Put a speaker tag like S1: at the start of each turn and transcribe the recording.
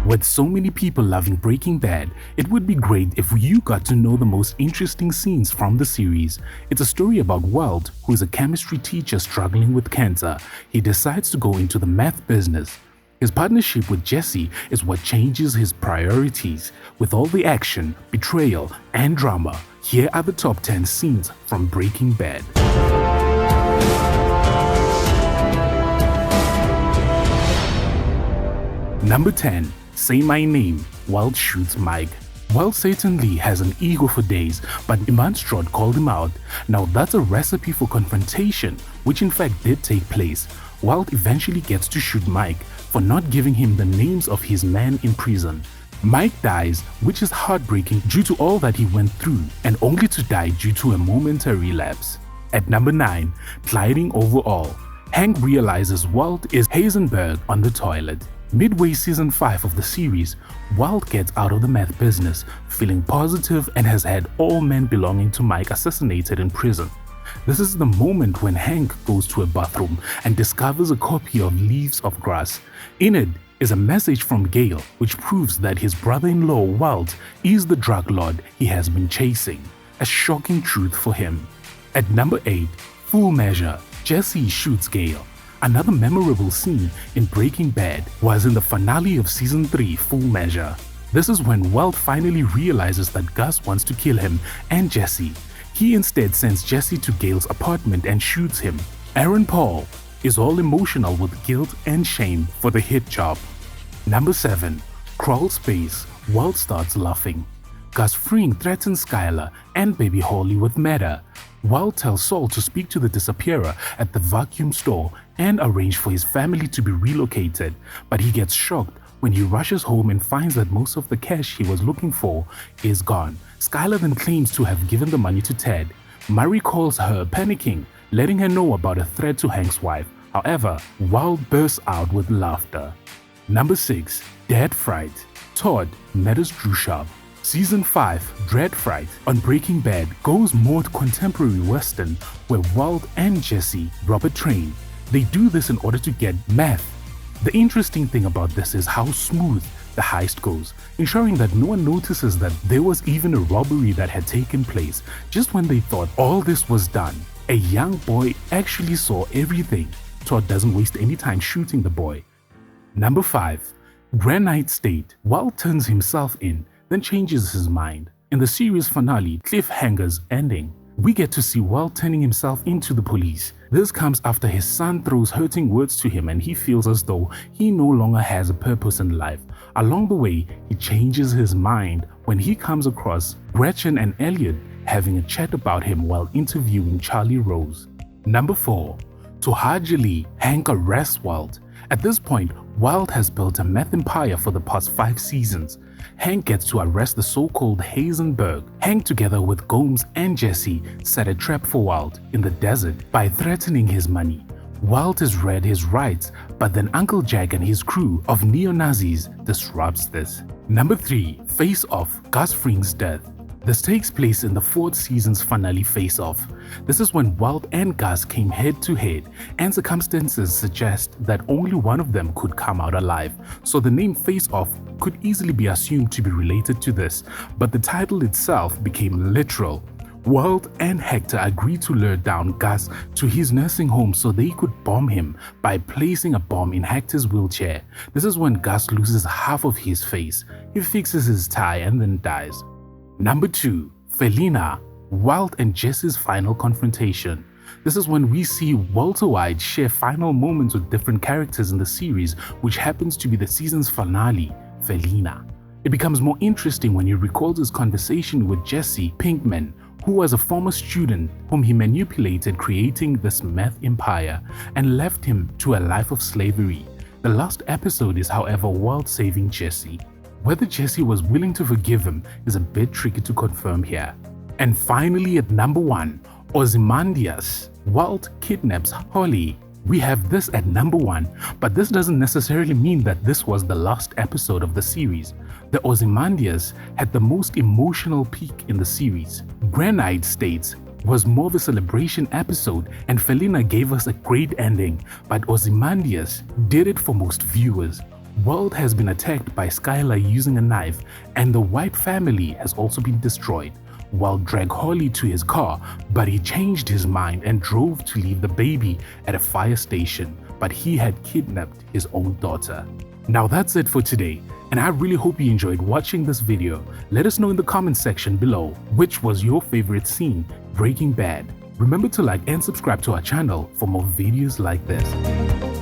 S1: With so many people loving Breaking Bad, it would be great if you got to know the most interesting scenes from the series. It's a story about Walt, who is a chemistry teacher struggling with cancer. He decides to go into the meth business. His partnership with Jesse is what changes his priorities. With all the action, betrayal, and drama, here are the top 10 scenes from Breaking Bad. Number 10. Say My Name, Walt shoots Mike. Walt certainly has an ego for days, but Iman Strott called him out. Now that's a recipe for confrontation, which in fact did take place. Walt eventually gets to shoot Mike for not giving him the names of his men in prison. Mike dies, which is heartbreaking due to all that he went through, and only to die due to a momentary lapse. At number 9, gliding over all. Hank realizes Walt is Heisenberg on the toilet. Midway season 5 of the series, Walt gets out of the meth business, feeling positive and has had all men belonging to Mike assassinated in prison. This is the moment when Hank goes to a bathroom and discovers a copy of Leaves of Grass. In it is a message from Gale which proves that his brother-in-law Walt is the drug lord he has been chasing. A shocking truth for him. At number 8, Full Measure. Jesse shoots Gale. Another memorable scene in Breaking Bad was in the finale of season 3, Full Measure. This is when Walt finally realizes that Gus wants to kill him and Jesse. He instead sends Jesse to Gale's apartment and shoots him. Aaron Paul is all emotional with guilt and shame for the hit job. Number 7. Crawl Space. Walt starts laughing. Gus Fring threatens Skyler and baby Holly with murder. Walt tells Saul to speak to the disappearer at the vacuum store and arrange for his family to be relocated, but he gets shocked when he rushes home and finds that most of the cash he was looking for is gone. Skyler then claims to have given the money to Ted. Murray calls her, panicking, letting her know about a threat to Hank's wife. However, Walt bursts out with laughter. Number 6. Dead Fright. Todd murders Drew Sharp. Season 5, Dread Fright on Breaking Bad goes more contemporary western where Walt and Jesse rob a train. They do this in order to get meth. The interesting thing about this is how smooth the heist goes, ensuring that no one notices that there was even a robbery that had taken place. Just when they thought all this was done, a young boy actually saw everything. Todd doesn't waste any time shooting the boy. Number 5, Granite State. Walt turns himself in, then changes his mind. In the series finale, Cliffhanger's ending, we get to see Walt turning himself into the police. This comes after his son throws hurting words to him and he feels as though he no longer has a purpose in life. Along the way, he changes his mind when he comes across Gretchen and Elliot having a chat about him while interviewing Charlie Rose. Number 4. To'Hajiilee. Hank arrests Walt. At this point, Walt has built a meth empire for the past 5 seasons. Hank gets to arrest the so-called Heisenberg. Hank, together with Gomes and Jesse, set a trap for Walt in the desert by threatening his money. Walt is read his rights, but then Uncle Jack and his crew of neo-Nazis disrupts this. Number 3. Face Off. Gus Fring's death. This takes place in the 4th season's finale Face Off. This is when Walt and Gus came head to head, and circumstances suggest that only one of them could come out alive, so the name Face Off could easily be assumed to be related to this, but the title itself became literal. Walt and Hector agreed to lure down Gus to his nursing home so they could bomb him by placing a bomb in Hector's wheelchair. This is when Gus loses half of his face. He fixes his tie and then dies. Number 2. Felina. Walt and Jesse's final confrontation. This is when we see Walter White share final moments with different characters in the series, which happens to be the season's finale, Felina. It becomes more interesting when he recalls his conversation with Jesse Pinkman, who was a former student whom he manipulated creating this meth empire and left him to a life of slavery. The last episode is, however, Walt saving Jesse. Whether Jesse was willing to forgive him is a bit tricky to confirm here. And finally, at number 1, Ozymandias. Walt kidnaps Holly. We have this at number 1, but this doesn't necessarily mean that this was the last episode of the series. The Ozymandias had the most emotional peak in the series. Granite State was more of a celebration episode and Felina gave us a great ending, but Ozymandias did it for most viewers. Walt has been attacked by Skylar using a knife, and the White family has also been destroyed. Walt dragged Holly to his car, but he changed his mind and drove to leave the baby at a fire station, but he had kidnapped his own daughter. Now that's it for today, and I really hope you enjoyed watching this video. Let us know in the comment section below which was your favorite scene, Breaking Bad. Remember to like and subscribe to our channel for more videos like this.